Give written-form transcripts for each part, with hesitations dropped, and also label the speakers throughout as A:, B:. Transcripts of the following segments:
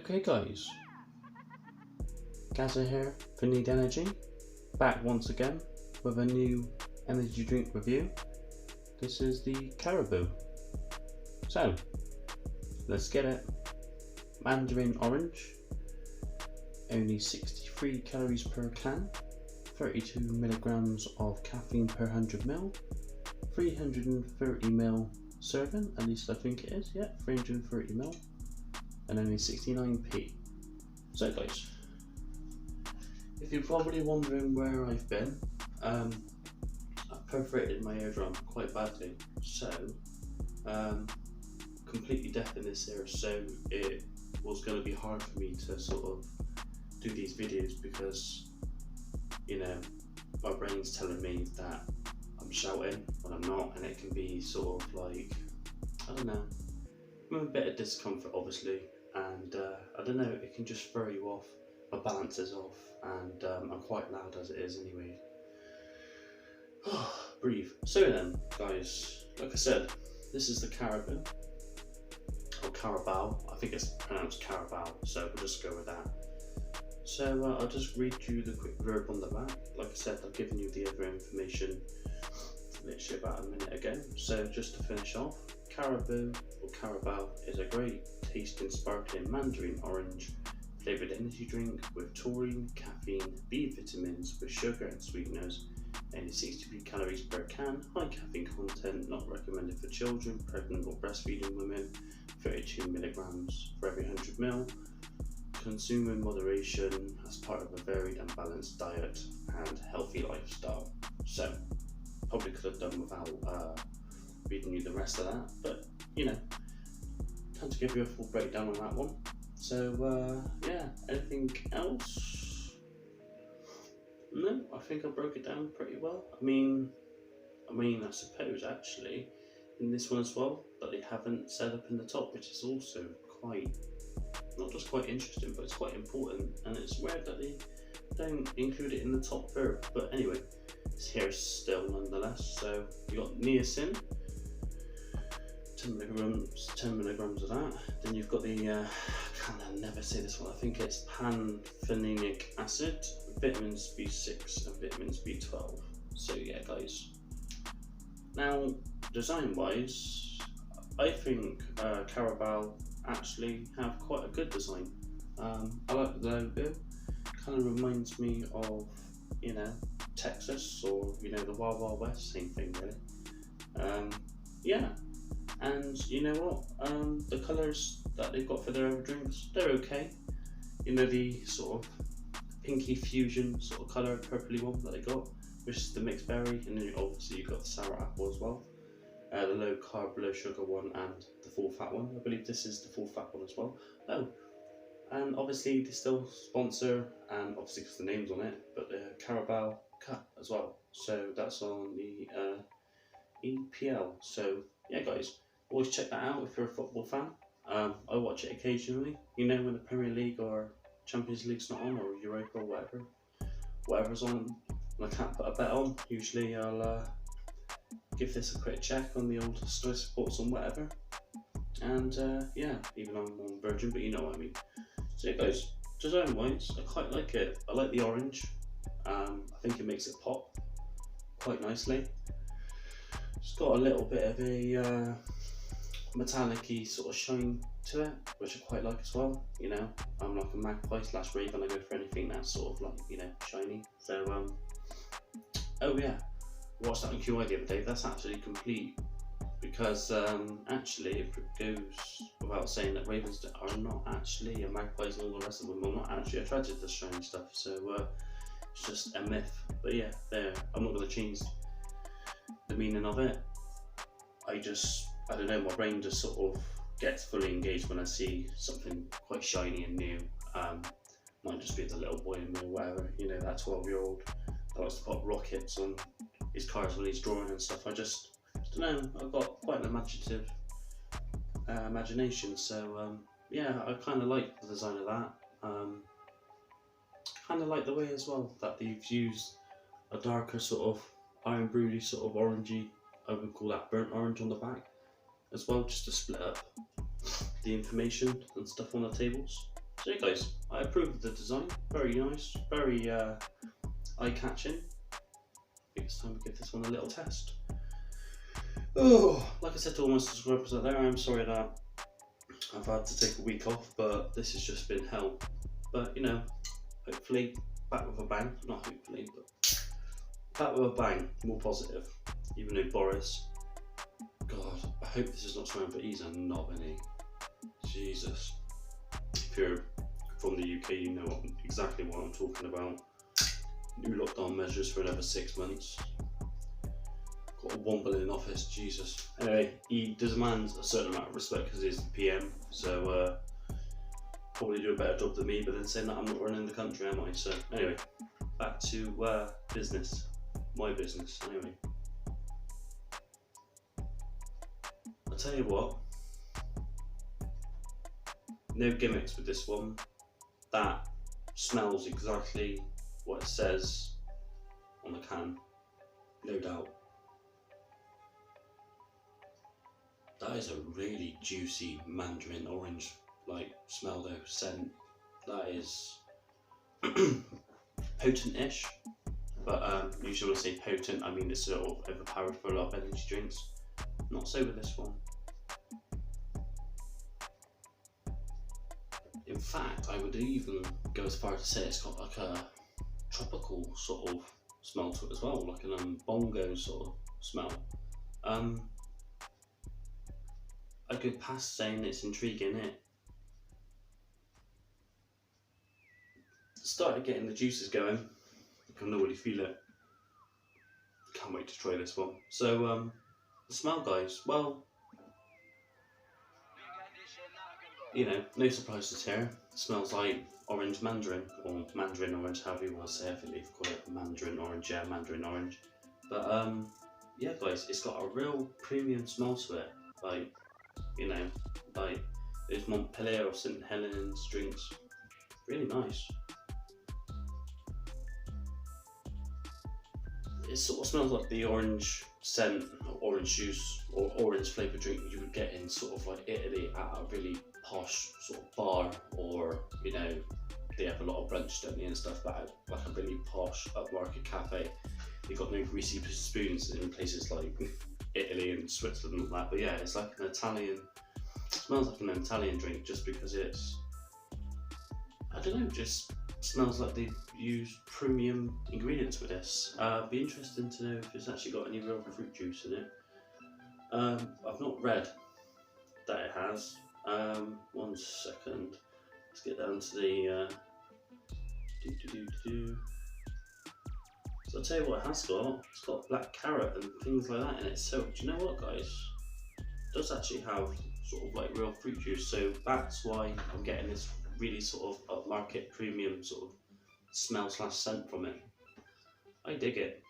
A: Okay guys, Gaza here for Need Energy, back once again with a new energy drink review. This is the Carabao. So, let's get it. Mandarin orange, only 63 calories per can, 32 milligrams of caffeine per 100ml, 330ml serving, at least I think it is, yeah, 330ml, and only 69p. So guys, if you're probably wondering where I've been, I've perforated my eardrum quite badly, so completely deaf in this ear, so it was going to be hard for me to sort of do these videos because, you know, my brain's telling me that I'm shouting when I'm not, and it can be sort of like, I don't know, I'm in a bit of discomfort obviously, and I don't know, it can just throw you off, my balance is off, and I'm quite loud as it is anyway. Breathe. So then guys, like I said, this is the Carabao, or Carabao, I think it's pronounced Carabao, so we'll just go with that. So I'll just read you the quick blurb on the back. Like I said, I've given you the other information literally about a minute ago. So just to finish off, Carabao is a great tasting sparkling mandarin orange flavoured energy drink with taurine, caffeine, B vitamins with sugar and sweeteners, only 63 calories per can, high caffeine content, not recommended for children, pregnant or breastfeeding women, 32 milligrams for every 100ml, consume in moderation as part of a varied and balanced diet and healthy lifestyle. So probably could have done without reading you the rest of that, but you know, time to give you a full breakdown on that one. So yeah, anything else? No, I think I broke it down pretty well. I mean I suppose actually in this one as well that they haven't set up in the top, which is also quite, not just quite interesting, but it's quite important, and it's rare that they don't include it in the top verb. But anyway, it's here still nonetheless. So you got niacin, 10 milligrams of that. Then you've got the can never say this one, I think it's pantothenic acid, vitamins B6 and vitamins B12. So yeah guys, now design wise, I think Carabao actually have quite a good design. I like the logo, kind of reminds me of, you know, Texas, or you know, the Wild Wild West, same thing really. Yeah, and you know what, the colours that they've got for their drinks, they're okay. You know, the sort of pinky fusion sort of colour, purpley one that they got, which is the mixed berry, and then obviously you've got the sour apple as well. The low carb, low sugar one, and the full fat one. I believe this is the full fat one as well. Oh, and obviously they still sponsor, and obviously because the name's on it, but the Carabao Cup as well. So that's on the EPL. So yeah guys, always check that out if you're a football fan. I watch it occasionally, you know, when the Premier League or Champions League's not on, or Europa or whatever's on, and I can't put a bet on, usually I'll give this a quick check on the old Sky Sports and whatever, and yeah, even though I'm on Virgin, but you know what I mean. So yeah guys, design wise, I quite like it. I like the orange. I think it makes it pop quite nicely. It's got a little bit of a metallic-y sort of shine to it, which I quite like as well. You know, I'm like a magpie / raven, I go for anything that's sort of like, you know, shiny. So oh yeah, watched that on QI the other day. That's actually complete, because actually it goes without saying that ravens are not actually, and magpies and all the rest of them are not actually attracted to shiny stuff. So it's just a myth. But yeah, there, I'm not going to change the meaning of it. I don't know, my brain just sort of gets fully engaged when I see something quite shiny and new. Might just be the little boy in me or whatever, you know, that 12-year-old that likes to put rockets on his cars when he's drawing and stuff. I just don't know, I've got quite an imaginative imagination, so yeah, I kind of like the design of that. Kind of like the way as well that they've used a darker sort of iron brewedy sort of orangey, I would call that burnt orange on the back as well, just to split up the information and stuff on the tables. So yeah guys, I approve of the design, very nice, very eye-catching. I think it's time to give this one a little test. Oh, like I said to all my subscribers out there, I'm sorry that I've had to take a week off, but this has just been hell. But you know, hopefully back with a bang, not hopefully, but back with a bang, more positive. Even though Boris, God, I hope this is not swearing, but he's a knob, isn't he? Jesus. If you're from the UK, you know exactly what I'm talking about. New lockdown measures for another 6 months. Got a womble in office, Jesus. Anyway, he demands a certain amount of respect because he's the PM, so probably do a better job than me, but then saying that I'm not running the country, am I? So anyway, back to business. My business, anyway. I'll tell you what, no gimmicks with this one. That smells exactly what it says on the can, no doubt. That is a really juicy mandarin orange like smell though, scent. That is potent-ish, but usually when I say potent I mean it's sort of overpowered for a lot of energy drinks. Not so with this one. In fact, I would even go as far as to say it's got like a tropical sort of smell to it as well, like an bongo sort of smell. I go past saying it's intriguing. It started getting the juices going. I can already feel it. Can't wait to try this one. So the smell, guys, well, you know, no surprises here. It smells like orange mandarin, or mandarin orange, however you want to say it. I think they've called it mandarin orange, yeah, mandarin orange. But yeah guys, it's got a real premium smell to it. Like, you know, like those Montpellier or St. Helens drinks. Really nice. It sort of smells like the orange scent, or orange juice, or orange flavoured drink you would get in sort of like Italy at a really posh sort of bar, or you know, they have a lot of brunch, don't they, and stuff, but at like a really posh upmarket cafe. They've got no greasy spoons in places like Italy and Switzerland and that, but yeah, it's like an Italian, smells like an Italian drink just because it's, I don't know, just smells like they've used premium ingredients with this. Be interesting to know if it's actually got any real fruit juice in it. I've not read that it has. 1 second, let's get down to the So I'll tell you what it has got. It's got black carrot and things like that in it. So do you know what, guys? It does actually have sort of like real fruit juice. So that's why I'm getting this really sort of upmarket premium sort of smell / scent from it. I dig it.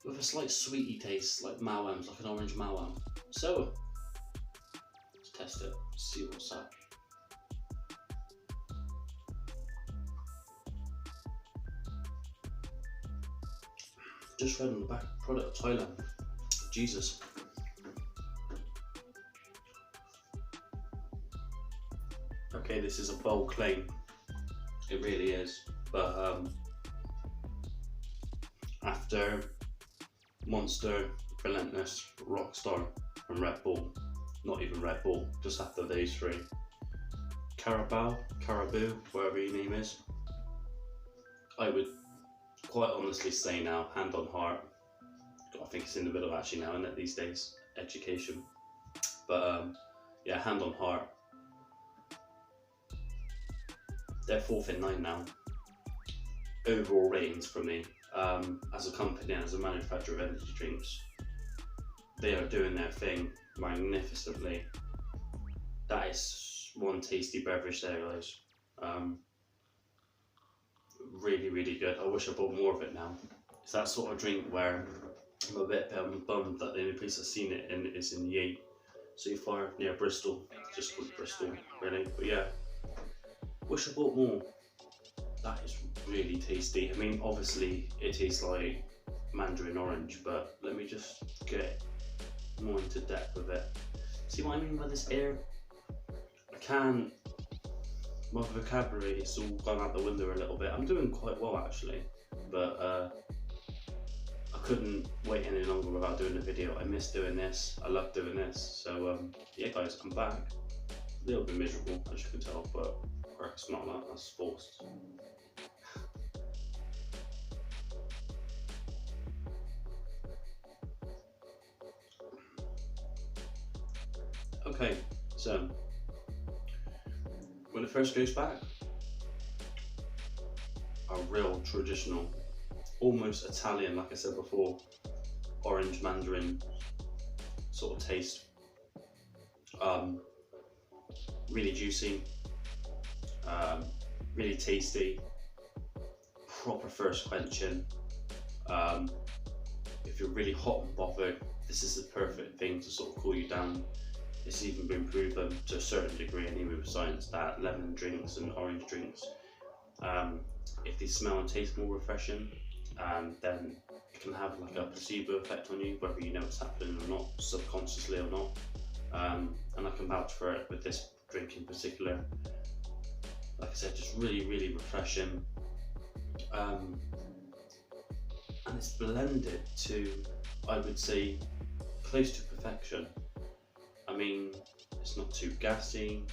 A: With a slight sweety taste, like mawams, like an orange mawam. So let's test it, see what's up. Just read on the back, product Thailand. Jesus. Okay, this is a bold claim. It really is. But after Monster, Relentless, Rockstar, and Red Bull, not even Red Bull, just after those three, Carabao, whatever your name is, I would quite honestly say now, hand on heart, I think it's in the middle actually now, isn't it, these days, education, but yeah, hand on heart, they're 4th in 9 now, overall ratings from me, as a company, as a manufacturer of energy drinks, they are doing their thing magnificently. That is one tasty beverage there, guys. Really, really good. I wish I bought more of it now. It's that sort of drink where I'm a bit bummed that the only place I've seen it in is in Yate, so far near Bristol, just called Bristol, really. But yeah, wish I bought more. That is really tasty. I mean, obviously it tastes like mandarin orange, but let me just get more into depth with it. See what I mean by this air? I can't. My vocabulary is all gone out the window a little bit. I'm doing quite well actually, but I couldn't wait any longer without doing a video. I miss doing this. I love doing this. So yeah, guys, I'm back. A little bit miserable, as you can tell, but it's not that. That's forced. Okay, so when it first goes back, a real traditional, almost Italian, like I said before, orange mandarin sort of taste. Really juicy, really tasty, proper thirst quenching. If you're really hot and bothered, this is the perfect thing to sort of cool you down. It's even been proven to a certain degree anyway with science that lemon drinks and orange drinks, if they smell and taste more refreshing, then it can have like a placebo effect on you, whether you know it's happening or not, subconsciously or not. And I can vouch for it with this drink in particular. Like I said, just really refreshing, and it's blended to, I would say, close to perfection. I mean, it's not too gassy,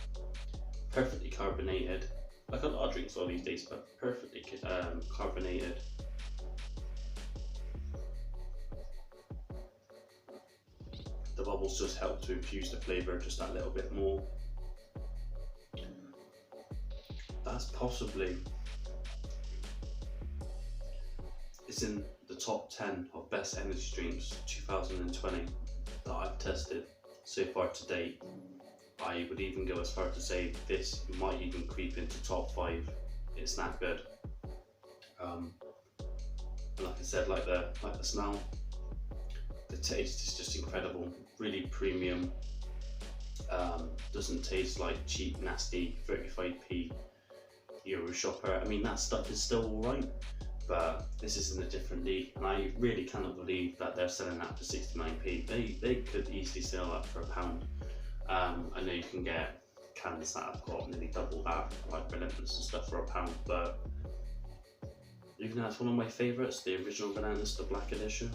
A: perfectly carbonated, like a lot of drinks all these days, but perfectly carbonated. The bubbles just help to infuse the flavour just that little bit more. That's possibly, it's in the top 10 of best energy drinks 2020 that I've tested so far to date. I would even go as far to say this might even creep into top 5. It's that good. And like I said, like the smell, the taste is just incredible. Really premium. Doesn't taste like cheap, nasty 35p Euro shopper. I mean, that stuff is still alright, but this is in a different league, and I really cannot believe that they're selling that for 69p. They could easily sell that for £1. I know you can get cans that have got nearly double that, like Relentless and stuff, for £1, but even though that's one of my favourites, the original Relentless, the Black Edition.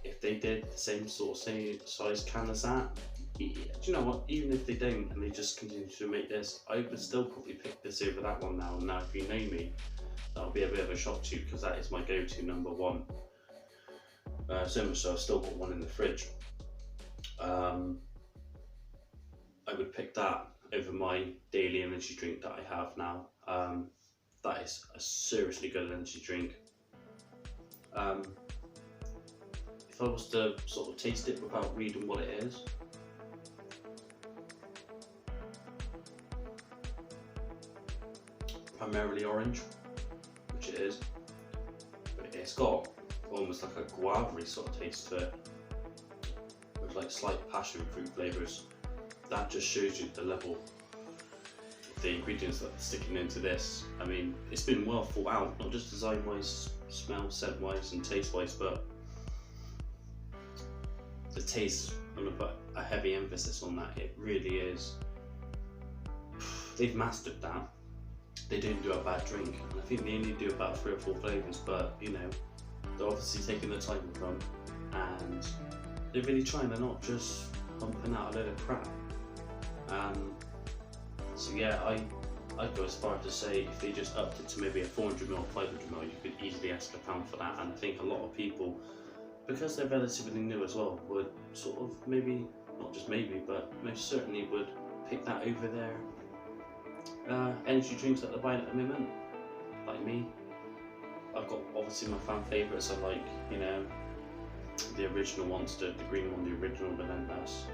A: If they did the same size can as that, do you know what, even if they don't and they just continue to make this, I would still probably pick this over that one now. Now if you know me, that'll be a bit of a shock to you, because that is my go-to number one. So much so I've still got one in the fridge. I would pick that over my daily energy drink that I have now. That is a seriously good energy drink. If I was to sort of taste it without reading what it is, primarily orange, which it is, but it's got almost like a guava-y sort of taste to it, with like slight passion fruit flavours. That just shows you the level of the ingredients that are sticking into this. I mean, it's been well thought out, not just design-wise, smell, scent-wise and taste-wise, but the taste, I'm going to put a heavy emphasis on that. It really is, they've mastered that. They don't do a bad drink, and I think they only do about 3 or 4 flavours, but you know, they're obviously taking the time with them, and they're really trying. They're not just pumping out a load of crap. So yeah, I'd go as far to say if they just upped it to maybe a 400ml or 500ml, you could easily ask £1 for that. And I think a lot of people, because they're relatively new as well, would sort of maybe, not just maybe, but most certainly would pick that over their energy drinks that they're buying at the moment. Like me, I've got obviously my fan favourites. I like, you know, the original ones, the green one, the original Relentless,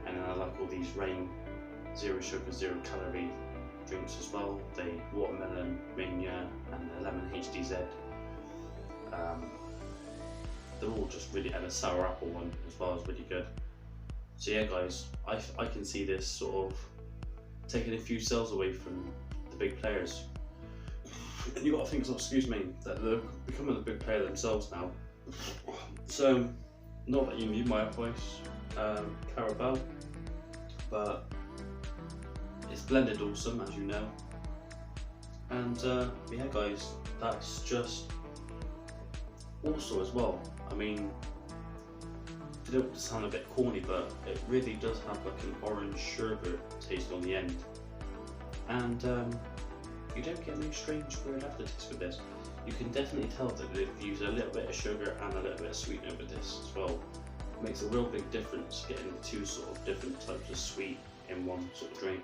A: and then I like all these Rain, 0 sugar, 0 calorie drinks as well. The watermelon mania and the lemon HDZ. They're all just really, and a sour apple one as well is really good. So yeah, guys, I can see this sort of taking a few sales away from the big players. And you got to think, excuse me, that they're becoming a big player themselves now. So Not that you need my advice, Carabao, but it's blended awesome, as you know. And yeah, guys, that's just also as well. I mean, it don't sound a bit corny, but it really does have like an orange sherbet taste on the end, and you don't get any strange weird aftertaste with this. You can definitely tell that they've used a little bit of sugar and a little bit of sweetener with this as well. It makes a real big difference getting two sort of different types of sweet in one sort of drink.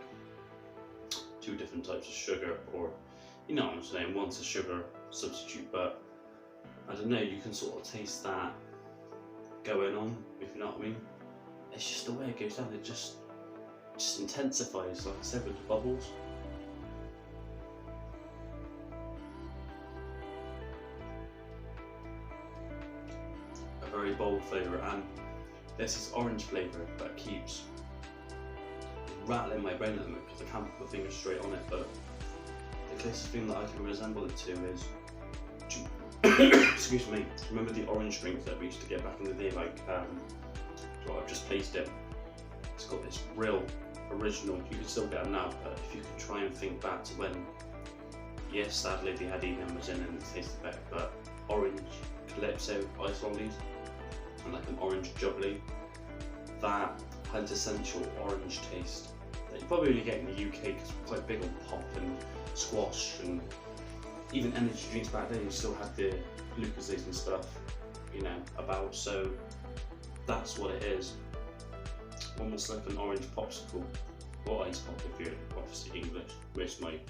A: Two different types of sugar, or you know what I'm saying, one's a sugar substitute, but I don't know, you can sort of taste that going on, if you know what I mean. It's just the way it goes down, it just intensifies, like I said, with the bubbles. A very bold flavour, and there's this orange flavour that keeps rattling my brain at the moment because I can't put my finger straight on it, but the closest thing that I can resemble it to is excuse me, remember the orange drinks that we used to get back in the day, like what I've just placed it. It's got this real original, you can still get them now, but if you could try and think back to when, yes, sadly they had E-numbers in and it tasted better, but orange Calypso ice lollies and like an orange jubbly, that quintessential orange taste that you probably only get in the UK because we're quite big on pop and squash, and even energy drinks back then you still had the Lucozade and stuff, you know, about, so that's what it is. Almost like an orange popsicle, or ice pop if you're obviously English, most of my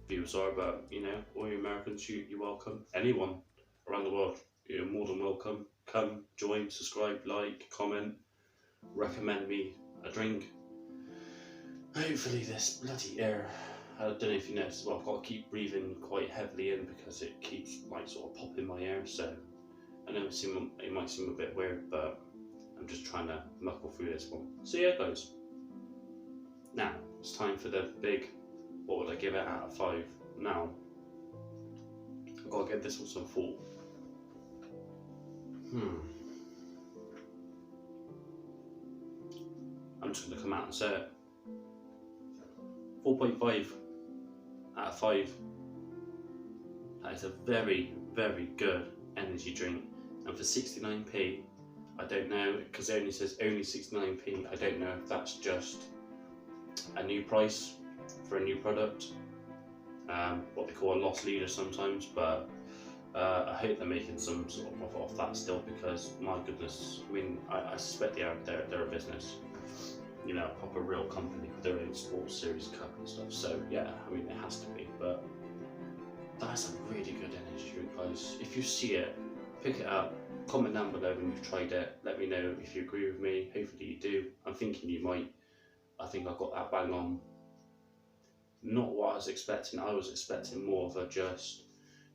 A: viewers are, but you know, all you Americans, you're welcome. Anyone around the world, you're more than welcome. Come, join, subscribe, like, comment, recommend me a drink. Hopefully this bloody air, I don't know if you noticed as well, I've got to keep breathing quite heavily in because it keeps like sort of popping my air, so I know it might seem a bit weird, but I'm just trying to knuckle through this one. So yeah guys, now it's time for the big, what would I give it out of 5? Now, I've got to give this one some thought. I'm just going to come out and say it. 4.5 out of 5. That is a very, very good energy drink, and for 69p, I don't know, because it only says only 69p, I don't know if that's just a new price for a new product, what they call a loss leader sometimes, but I hope they're making some sort of profit off that still, because my goodness, I mean, I suspect they're a business, you know, a proper real company with their own sports series cup and stuff, so yeah, I mean, it has to be, but that's a really good energy drink, guys. If you see it, pick it up, comment down below when you've tried it, let me know if you agree with me, hopefully you do. I'm thinking you might. I think I got that bang on. Not what I was expecting more of a just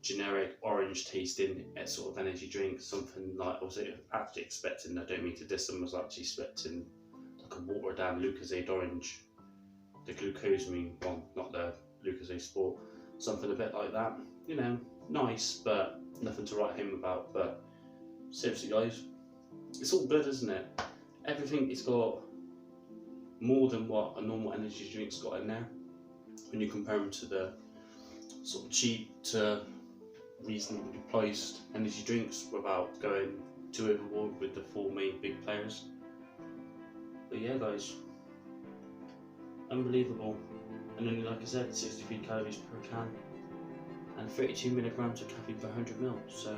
A: generic orange tasting sort of energy drink, something like I was actually expecting, I don't mean to diss them, I was actually expecting like a watered down Lucozade orange, the glucosamine one, not the Lucozade Sport, something a bit like that, you know, nice, but nothing to write home about. But seriously guys, it's all good, isn't it? Everything, it's got more than what a normal energy drink's got in there when you compare them to the sort of cheap to reasonably priced energy drinks without going too overboard with the 4 main big players. But yeah guys, unbelievable. And only, like I said, 63 calories per can and 32 milligrams of caffeine per 100 ml. So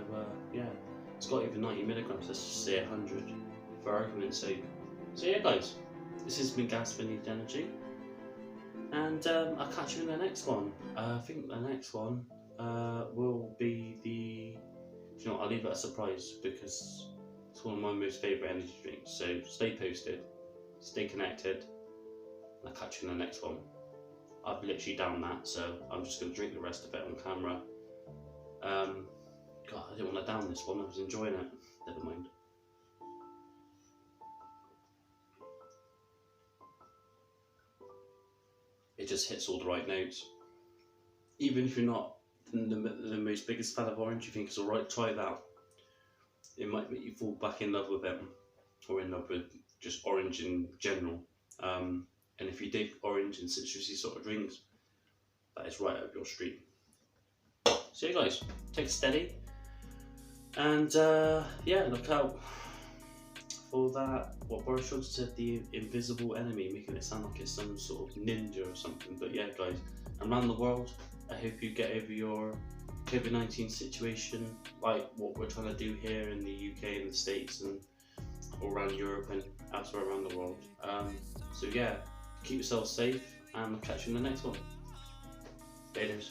A: yeah, it's got even 90 milligrams, let's just say 100 for argument's sake. So yeah guys, this has been Gas Beneath Energy, and I'll catch you in the next one. I think the next one will be the, you know, I'll leave it a surprise because it's one of my most favourite energy drinks. So stay posted, stay connected, and I'll catch you in the next one. I've literally downed that, so I'm just going to drink the rest of it on camera. God, I didn't want to down this one, I was enjoying it. Never mind. It just hits all the right notes. Even if you're not the most biggest fan of orange, you think it's alright, try that. It might make you fall back in love with it. or in love with just orange in general. And if you dig orange and citrusy sort of drinks, that is right up your street. So yeah guys, take it steady, and yeah, look out for that, what Boris Johnson said, the invisible enemy, making it sound like it's some sort of ninja or something. But yeah guys, around the world, I hope you get over your COVID-19 situation, like what we're trying to do here in the UK and the States and all around Europe and elsewhere around the world. So yeah, keep yourselves safe, and I'll catch you in the next one. Laters.